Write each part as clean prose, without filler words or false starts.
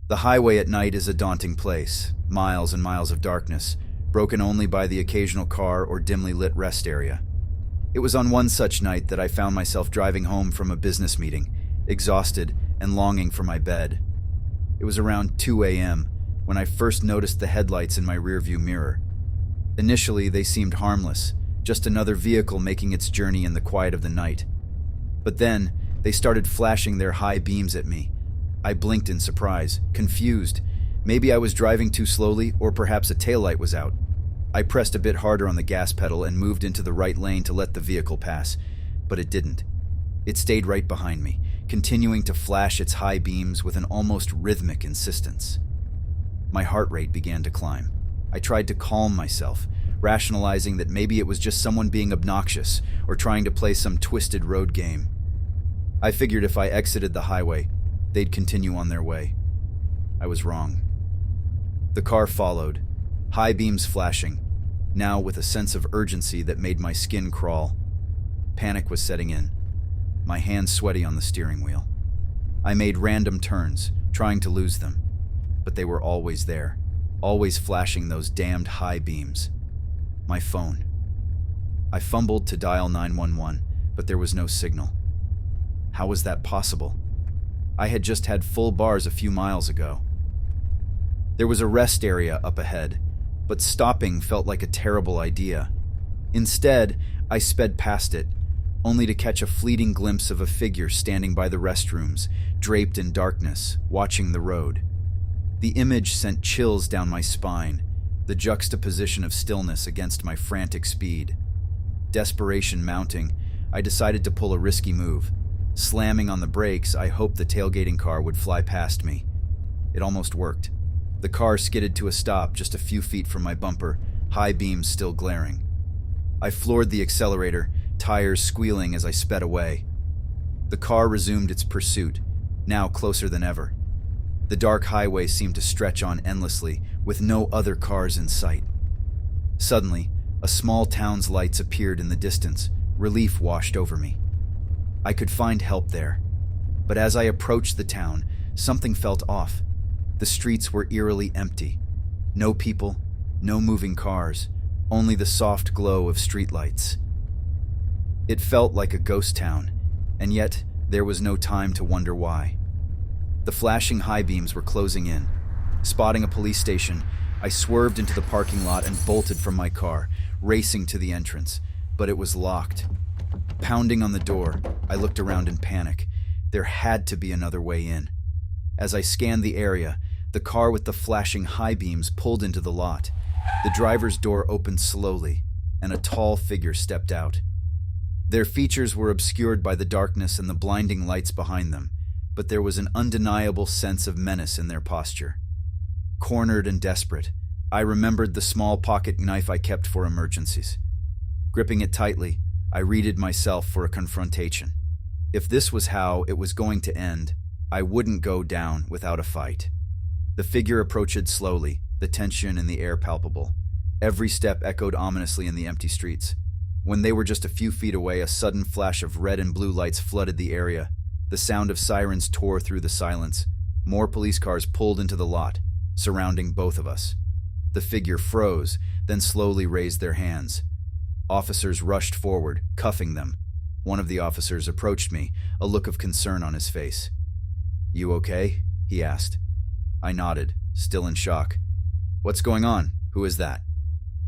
The highway at night is a daunting place, miles and miles of darkness, broken only by the occasional car or dimly lit rest area. It was on one such night that I found myself driving home from a business meeting, exhausted and longing for my bed. It was around 2 a.m. when I first noticed the headlights in my rearview mirror. Initially, they seemed harmless, just another vehicle making its journey in the quiet of the night. But then, they started flashing their high beams at me. I blinked in surprise, confused. Maybe I was driving too slowly, or perhaps a taillight was out. I pressed a bit harder on the gas pedal and moved into the right lane to let the vehicle pass, but it didn't. It stayed right behind me, continuing to flash its high beams with an almost rhythmic insistence. My heart rate began to climb. I tried to calm myself, rationalizing that maybe it was just someone being obnoxious or trying to play some twisted road game. I figured if I exited the highway, they'd continue on their way. I was wrong. The car followed, high beams flashing, now with a sense of urgency that made my skin crawl. Panic was setting in, my hands sweaty on the steering wheel. I made random turns, trying to lose them, but they were always there, always flashing those damned high beams. My phone. I fumbled to dial 911, but there was no signal. How was that possible? I had just had full bars a few miles ago. There was a rest area up ahead, but stopping felt like a terrible idea. Instead, I sped past it, only to catch a fleeting glimpse of a figure standing by the restrooms, draped in darkness, watching the road. The image sent chills down my spine, the juxtaposition of stillness against my frantic speed. Desperation mounting, I decided to pull a risky move. Slamming on the brakes, I hoped the tailgating car would fly past me. It almost worked. The car skidded to a stop just a few feet from my bumper, high beams still glaring. I floored the accelerator, tires squealing as I sped away. The car resumed its pursuit, now closer than ever. The dark highway seemed to stretch on endlessly, with no other cars in sight. Suddenly, a small town's lights appeared in the distance. Relief washed over me. I could find help there. But as I approached the town, something felt off. The streets were eerily empty. No people, no moving cars, only the soft glow of streetlights. It felt like a ghost town, and yet there was no time to wonder why. The flashing high beams were closing in. Spotting a police station, I swerved into the parking lot and bolted from my car, racing to the entrance, but it was locked. Pounding on the door, I looked around in panic. There had to be another way in. As I scanned the area, the car with the flashing high beams pulled into the lot. The driver's door opened slowly, and a tall figure stepped out. Their features were obscured by the darkness and the blinding lights behind them, but there was an undeniable sense of menace in their posture. Cornered and desperate, I remembered the small pocket knife I kept for emergencies. Gripping it tightly, I readied myself for a confrontation. If this was how it was going to end, I wouldn't go down without a fight. The figure approached slowly, the tension in the air palpable. Every step echoed ominously in the empty streets. When they were just a few feet away, a sudden flash of red and blue lights flooded the area. The sound of sirens tore through the silence. More police cars pulled into the lot, surrounding both of us. The figure froze, then slowly raised their hands. Officers rushed forward, cuffing them. One of the officers approached me, a look of concern on his face. "You okay?" he asked. I nodded, still in shock. "What's going on? Who is that?"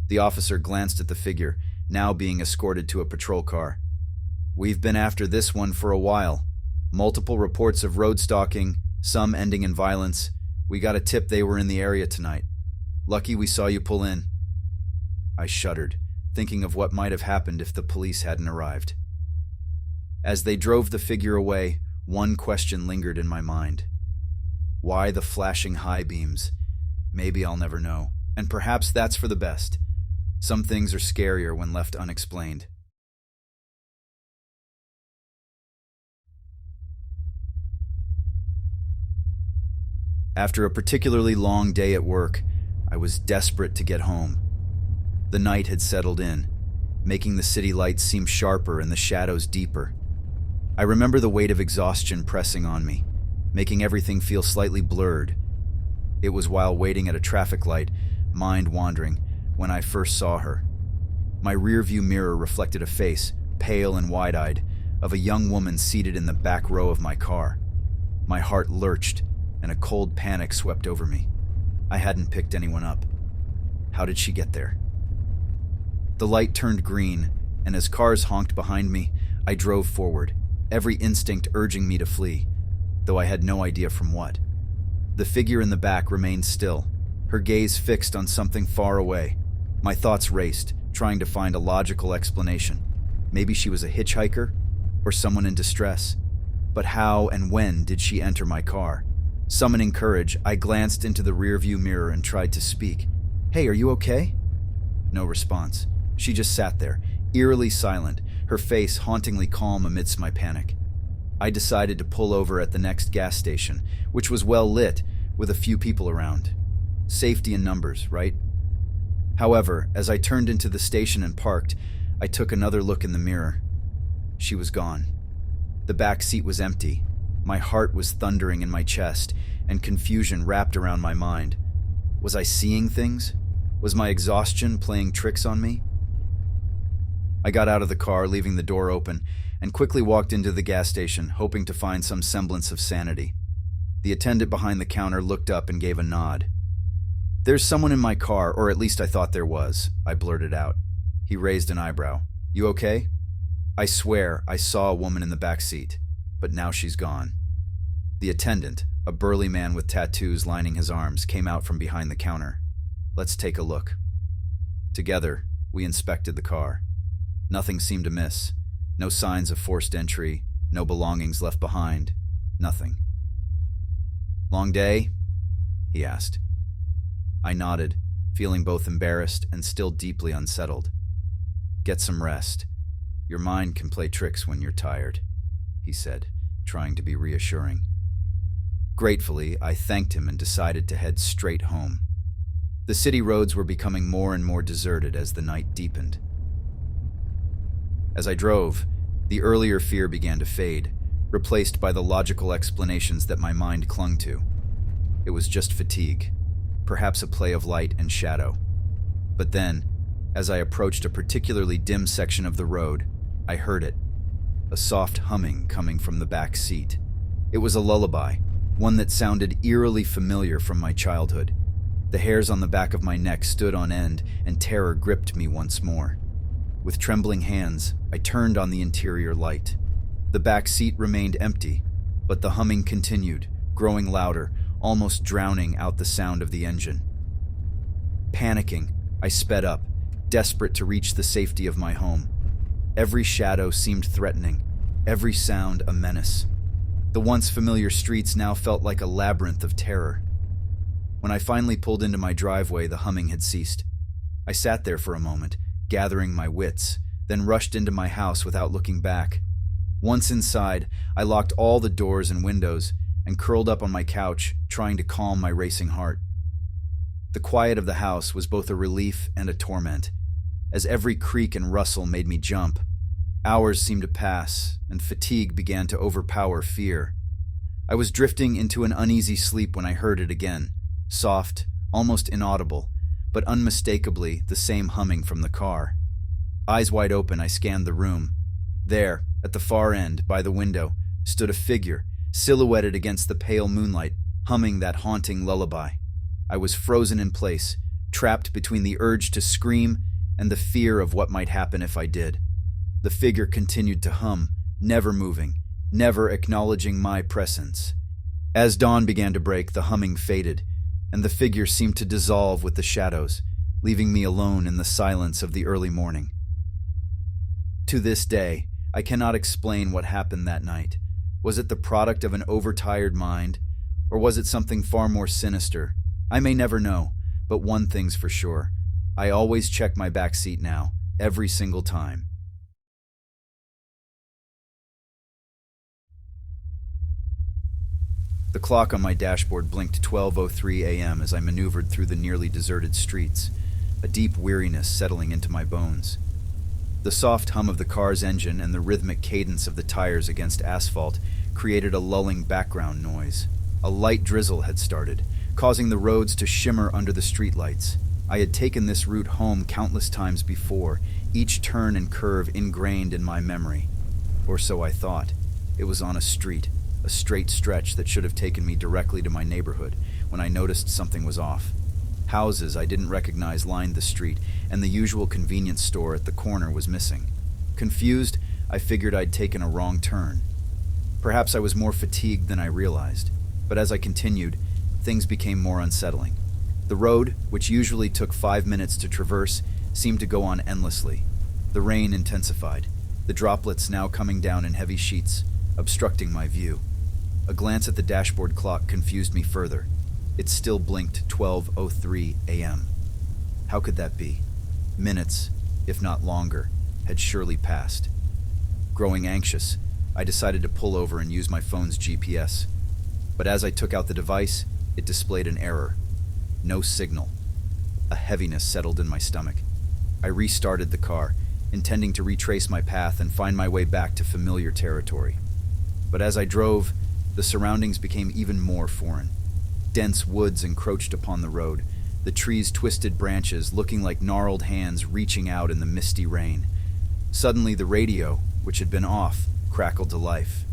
The officer glanced at the figure, now being escorted to a patrol car. "We've been after this one for a while. Multiple reports of road stalking, some ending in violence. We got a tip they were in the area tonight. Lucky we saw you pull in." I shuddered, thinking of what might have happened if the police hadn't arrived. As they drove the figure away, one question lingered in my mind. Why the flashing high beams? Maybe I'll never know, and perhaps that's for the best. Some things are scarier when left unexplained. After a particularly long day at work, I was desperate to get home. The night had settled in, making the city lights seem sharper and the shadows deeper. I remember the weight of exhaustion pressing on me, making everything feel slightly blurred. It was while waiting at a traffic light, mind wandering, when I first saw her. My rearview mirror reflected a face, pale and wide-eyed, of a young woman seated in the back row of my car. My heart lurched, and a cold panic swept over me. I hadn't picked anyone up. How did she get there? The light turned green, and as cars honked behind me, I drove forward, every instinct urging me to flee, though I had no idea from what. The figure in the back remained still, her gaze fixed on something far away. My thoughts raced, trying to find a logical explanation. Maybe she was a hitchhiker, or someone in distress. But how and when did she enter my car? Summoning courage, I glanced into the rearview mirror and tried to speak. "Hey, are you okay?" No response. She just sat there, eerily silent, her face hauntingly calm amidst my panic. I decided to pull over at the next gas station, which was well lit, with a few people around. Safety in numbers, right? However, as I turned into the station and parked, I took another look in the mirror. She was gone. The back seat was empty. My heart was thundering in my chest, and confusion wrapped around my mind. Was I seeing things? Was my exhaustion playing tricks on me? I got out of the car, leaving the door open, and quickly walked into the gas station, hoping to find some semblance of sanity. The attendant behind the counter looked up and gave a nod. "There's someone in my car, or at least I thought there was," I blurted out. He raised an eyebrow. "You okay?" "I swear I saw a woman in the back seat, but now she's gone." The attendant, a burly man with tattoos lining his arms, came out from behind the counter. "Let's take a look." Together, we inspected the car. Nothing seemed amiss. No signs of forced entry, no belongings left behind, nothing. "Long day?" he asked. I nodded, feeling both embarrassed and still deeply unsettled. "Get some rest. Your mind can play tricks when you're tired," he said, trying to be reassuring. Gratefully, I thanked him and decided to head straight home. The city roads were becoming more and more deserted as the night deepened. As I drove, the earlier fear began to fade, replaced by the logical explanations that my mind clung to. It was just fatigue, perhaps a play of light and shadow. But then, as I approached a particularly dim section of the road, I heard it, a soft humming coming from the back seat. It was a lullaby, one that sounded eerily familiar from my childhood. The hairs on the back of my neck stood on end, and terror gripped me once more. With trembling hands, I turned on the interior light. The back seat remained empty, but the humming continued, growing louder, almost drowning out the sound of the engine. Panicking, I sped up, desperate to reach the safety of my home. Every shadow seemed threatening, every sound a menace. The once familiar streets now felt like a labyrinth of terror. When I finally pulled into my driveway, the humming had ceased. I sat there for a moment, gathering my wits, then rushed into my house without looking back. Once inside, I locked all the doors and windows and curled up on my couch, trying to calm my racing heart. The quiet of the house was both a relief and a torment, as every creak and rustle made me jump. Hours seemed to pass, and fatigue began to overpower fear. I was drifting into an uneasy sleep when I heard it again, soft, almost inaudible, but unmistakably the same humming from the car. Eyes wide open, I scanned the room. There, at the far end, by the window, stood a figure, silhouetted against the pale moonlight, humming that haunting lullaby. I was frozen in place, trapped between the urge to scream and the fear of what might happen if I did. The figure continued to hum, never moving, never acknowledging my presence. As dawn began to break, the humming faded, and the figure seemed to dissolve with the shadows, leaving me alone in the silence of the early morning. To this day, I cannot explain what happened that night. Was it the product of an overtired mind, or was it something far more sinister? I may never know, but one thing's for sure. I always check my back seat now, every single time. The clock on my dashboard blinked 12:03 a.m. as I maneuvered through the nearly deserted streets, a deep weariness settling into my bones. The soft hum of the car's engine and the rhythmic cadence of the tires against asphalt created a lulling background noise. A light drizzle had started, causing the roads to shimmer under the streetlights. I had taken this route home countless times before, each turn and curve ingrained in my memory. Or so I thought. It was on a street, a straight stretch that should have taken me directly to my neighborhood, when I noticed something was off. Houses I didn't recognize lined the street, and the usual convenience store at the corner was missing. Confused, I figured I'd taken a wrong turn. Perhaps I was more fatigued than I realized, but as I continued, things became more unsettling. The road, which usually took 5 minutes to traverse, seemed to go on endlessly. The rain intensified, the droplets now coming down in heavy sheets, obstructing my view. A glance at the dashboard clock confused me further. It still blinked 12:03 a.m. How could that be? Minutes, if not longer, had surely passed. Growing anxious, I decided to pull over and use my phone's GPS. But as I took out the device, it displayed an error. No signal. A heaviness settled in my stomach. I restarted the car, intending to retrace my path and find my way back to familiar territory. But as I drove, the surroundings became even more foreign. Dense woods encroached upon the road, the trees' twisted branches looking like gnarled hands reaching out in the misty rain. Suddenly, the radio, which had been off, crackled to life.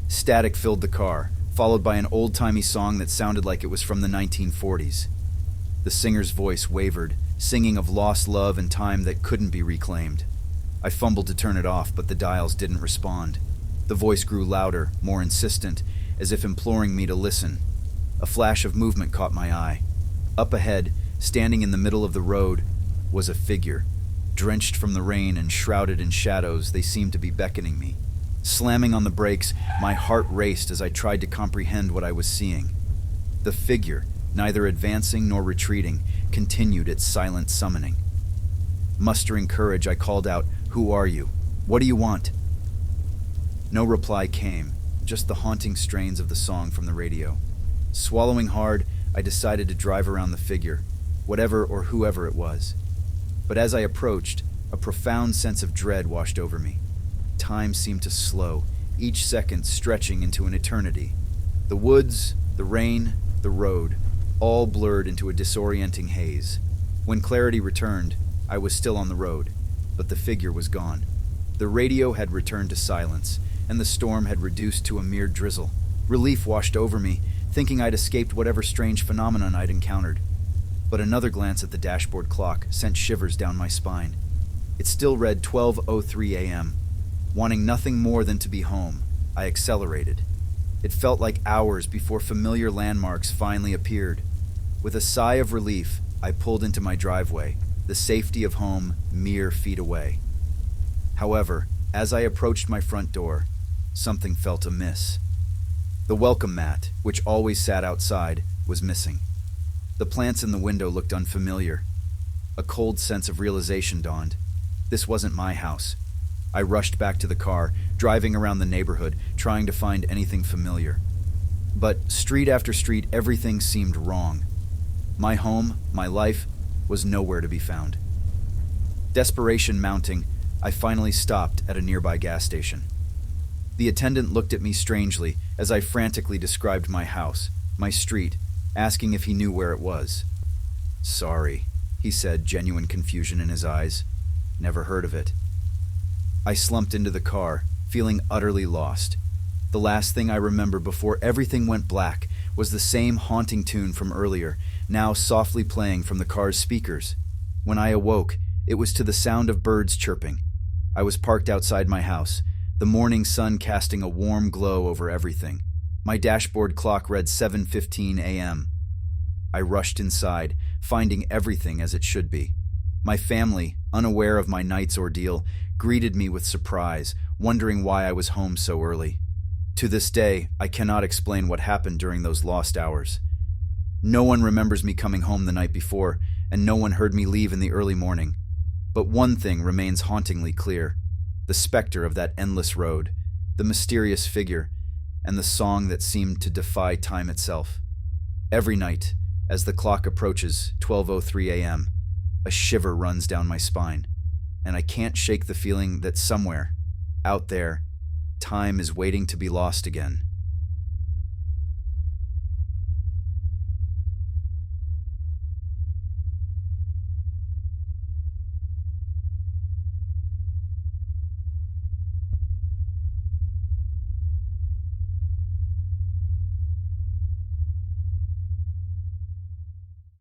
Static filled the car, followed by an old-timey song that sounded like it was from the 1940s. The singer's voice wavered, singing of lost love and time that couldn't be reclaimed. I fumbled to turn it off, but the dials didn't respond. The voice grew louder, more insistent, as if imploring me to listen. A flash of movement caught my eye. Up ahead, standing in the middle of the road, was a figure. Drenched from the rain and shrouded in shadows, they seemed to be beckoning me. Slamming on the brakes, my heart raced as I tried to comprehend what I was seeing. The figure, neither advancing nor retreating, continued its silent summoning. Mustering courage, I called out, "Who are you? What do you want?" No reply came, just the haunting strains of the song from the radio. Swallowing hard, I decided to drive around the figure, whatever or whoever it was. But as I approached, a profound sense of dread washed over me. Time seemed to slow, each second stretching into an eternity. The woods, the rain, the road, all blurred into a disorienting haze. When clarity returned, I was still on the road, but the figure was gone. The radio had returned to silence, and the storm had reduced to a mere drizzle. Relief washed over me, thinking I'd escaped whatever strange phenomenon I'd encountered. But another glance at the dashboard clock sent shivers down my spine. It still read 12:03 a.m. Wanting nothing more than to be home, I accelerated. It felt like hours before familiar landmarks finally appeared. With a sigh of relief, I pulled into my driveway, the safety of home mere feet away. However, as I approached my front door, something felt amiss. The welcome mat, which always sat outside, was missing. The plants in the window looked unfamiliar. A cold sense of realization dawned. This wasn't my house. I rushed back to the car, driving around the neighborhood, trying to find anything familiar. But street after street, everything seemed wrong. My home, my life, was nowhere to be found. Desperation mounting, I finally stopped at a nearby gas station. The attendant looked at me strangely as I frantically described my house, my street, asking if he knew where it was. "Sorry," he said, genuine confusion in his eyes. "Never heard of it." I slumped into the car, feeling utterly lost. The last thing I remember before everything went black was the same haunting tune from earlier, now softly playing from the car's speakers. When I awoke, it was to the sound of birds chirping. I was parked outside my house, the morning sun casting a warm glow over everything. My dashboard clock read 7:15 a.m. I rushed inside, finding everything as it should be. My family, unaware of my night's ordeal, greeted me with surprise, wondering why I was home so early. To this day, I cannot explain what happened during those lost hours. No one remembers me coming home the night before, and no one heard me leave in the early morning. But one thing remains hauntingly clear: the specter of that endless road, the mysterious figure, and the song that seemed to defy time itself. Every night, as the clock approaches 12:03 a.m., a shiver runs down my spine, and I can't shake the feeling that somewhere, out there, time is waiting to be lost again.